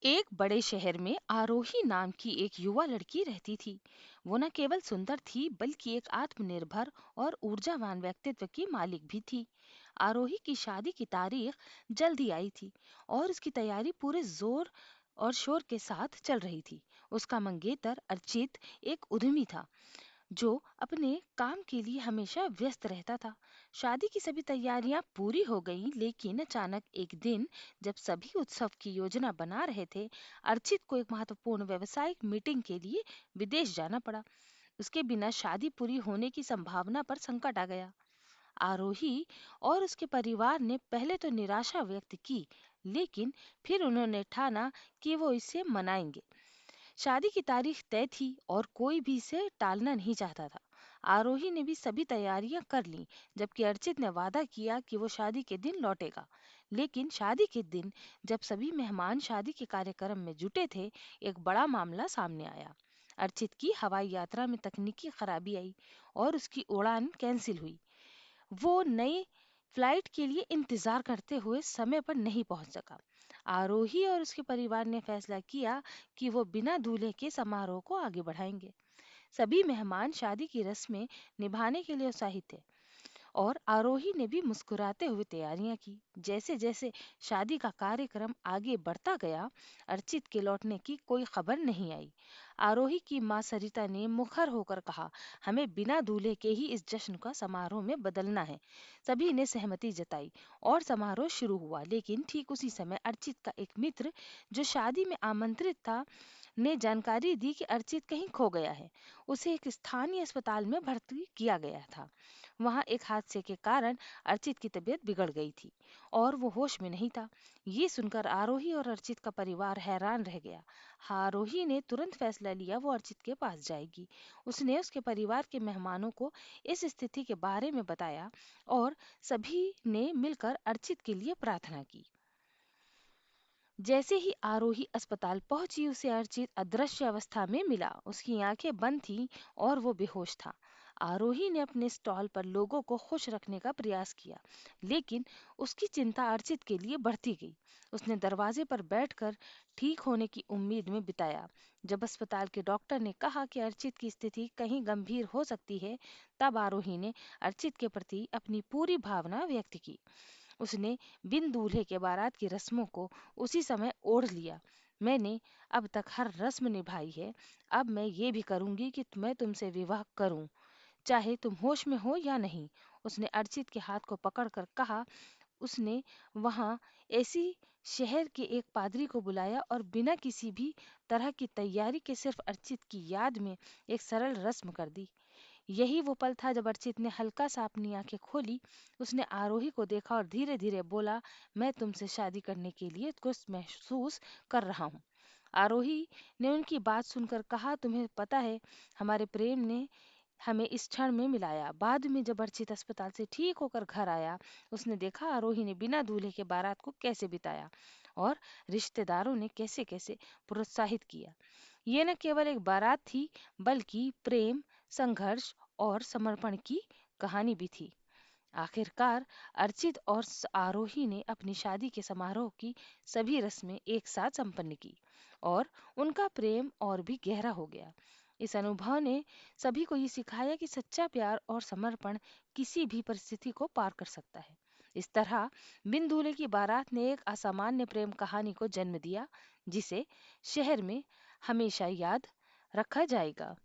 एक बड़े शहर में आरोही नाम की एक युवा लड़की रहती थी। वो न केवल सुंदर थी बल्कि एक आत्मनिर्भर और ऊर्जावान व्यक्तित्व की मालिक भी थी। आरोही की शादी की तारीख जल्दी आई थी और उसकी तैयारी पूरे जोर और शोर के साथ चल रही थी। उसका मंगेतर अर्चित एक उद्यमी था जो अपने काम के लिए हमेशा व्यस्त रहता था। शादी की सभी तैयारियां पूरी हो गईं, लेकिन अचानक एक दिन जब सभी उत्सव की योजना बना रहे थे, अर्चित को एक महत्वपूर्ण व्यावसायिक मीटिंग के लिए विदेश जाना पड़ा। उसके बिना शादी पूरी होने की संभावना पर संकट आ गया। आरोही और उसके परिवार ने पहले तो निराशा व्यक्त की, लेकिन फिर उन्होंने ठाना कि वो इसे मनाएंगे। शादी की तारीख तय थी और कोई भी इसे टालना नहीं चाहता था। आरोही ने भी सभी तैयारियां कर लीं, जबकि अर्चित ने वादा किया कि वो शादी के दिन लौटेगा। लेकिन शादी के दिन जब सभी मेहमान शादी के कार्यक्रम में जुटे थे, एक बड़ा मामला सामने आया। अर्चित की हवाई यात्रा में तकनीकी खराबी आई और उसकी उड़ान कैंसिल हुई। वो नई फ्लाइट के लिए इंतजार करते हुए समय पर नहीं पहुंच सका। आरोही और उसके परिवार ने फैसला किया कि वो बिना दूल्हे के समारोह को आगे बढ़ाएंगे। सभी मेहमान शादी की रस्में निभाने के लिए उत्साहित थे और आरोही ने भी मुस्कुराते हुए तैयारियां की। जैसे जैसे शादी का कार्यक्रम आगे बढ़ता गया, अर्चित के लौटने की कोई खबर नहीं आई। आरोही की मां सरिता ने मुखर होकर कहा, हमें बिना दूल्हे के ही इस जश्न का समारोह में बदलना है। सभी ने सहमति जताई और समारोह शुरू हुआ। लेकिन ठीक उसी समय अर्चित का एक मित्र जो शादी में आमंत्रित था ने जानकारी दी कि अर्चित कहीं खो गया है। उसे एक स्थानीय अस्पताल में भर्ती किया गया था। वहां एक हादसे के कारण अर्चित की तबीयत बिगड़ गई थी और वो होश में नहीं था। ये सुनकर आरोही और अर्चित का परिवार हैरान रह गया। आरोही ने तुरंत फैसला लिया, वो अर्चित के पास जाएगी। उसने उसके परिवार के मेहमानों को इस स्थिति के बारे में बताया और सभी ने मिलकर अर्चित के लिए प्रार्थना की। जैसे ही आरोही अस्पताल पहुंची, उसे अर्चित अदृश्य अवस्था में मिला। उसकी आंखें बंद थीं और वो बेहोश था। आरोही ने अपने स्टॉल पर लोगों को खुश रखने का प्रयास किया, लेकिन उसकी चिंता अर्चित के लिए बढ़ती गई। उसने दरवाजे पर बैठकर ठीक होने की उम्मीद में बिताया। जब अस्पताल के डॉक्टर ने कहा कि अर्चित की स्थिति कहीं गंभीर हो सकती है, तब आरोही ने अर्चित के प्रति अपनी पूरी भावना व्यक्त की। उसने बिन दूल्हे के बारात की रस्मों को उसी समय ओढ़ लिया। मैंने अब तक हर रस्म निभाई है, अब मैं ये भी करूंगी कि मैं तुमसे विवाह करूं, चाहे तुम होश में हो या नहीं। उसने अर्चित के हाथ को पकड़कर कहा। उसने वहां ऐसी शहर के एक पादरी को बुलाया और बिना किसी भी तरह की तैयारी के सिर्फ अर्चित की याद में एक सरल रस्म कर दी। यही वो पल था जब अर्चित ने हल्का सा अपनी आंखें खोली। उसने आरोही को देखा और धीरे धीरे बोला, मैं तुमसे शादी करने के लिए कुछ महसूस कर रहा हूँ। आरोही ने उनकी बात सुनकर कहा, तुम्हें पता है, हमारे प्रेम ने हमें इस क्षण में मिलाया। बाद में जब अर्चित अस्पताल से ठीक होकर घर आया, उसने देखा आरोही ने बिना दूल्हे के बारात को कैसे बिताया और रिश्तेदारों ने कैसे कैसे प्रोत्साहित किया। ये न केवल एक बारात थी, बल्कि प्रेम, संघर्ष और समर्पण की कहानी भी थी। आखिरकार अर्चित और आरोही ने अपनी शादी के समारोह की सभी रस्में एक साथ संपन्न की और उनका प्रेम और भी गहरा हो गया। इस अनुभव ने सभी को ये सिखाया कि सच्चा प्यार और समर्पण किसी भी परिस्थिति को पार कर सकता है। इस तरह बिन दूल्हे की बारात ने एक असामान्य प्रेम कहानी को जन्म दिया, जिसे शहर में हमेशा याद रखा जाएगा।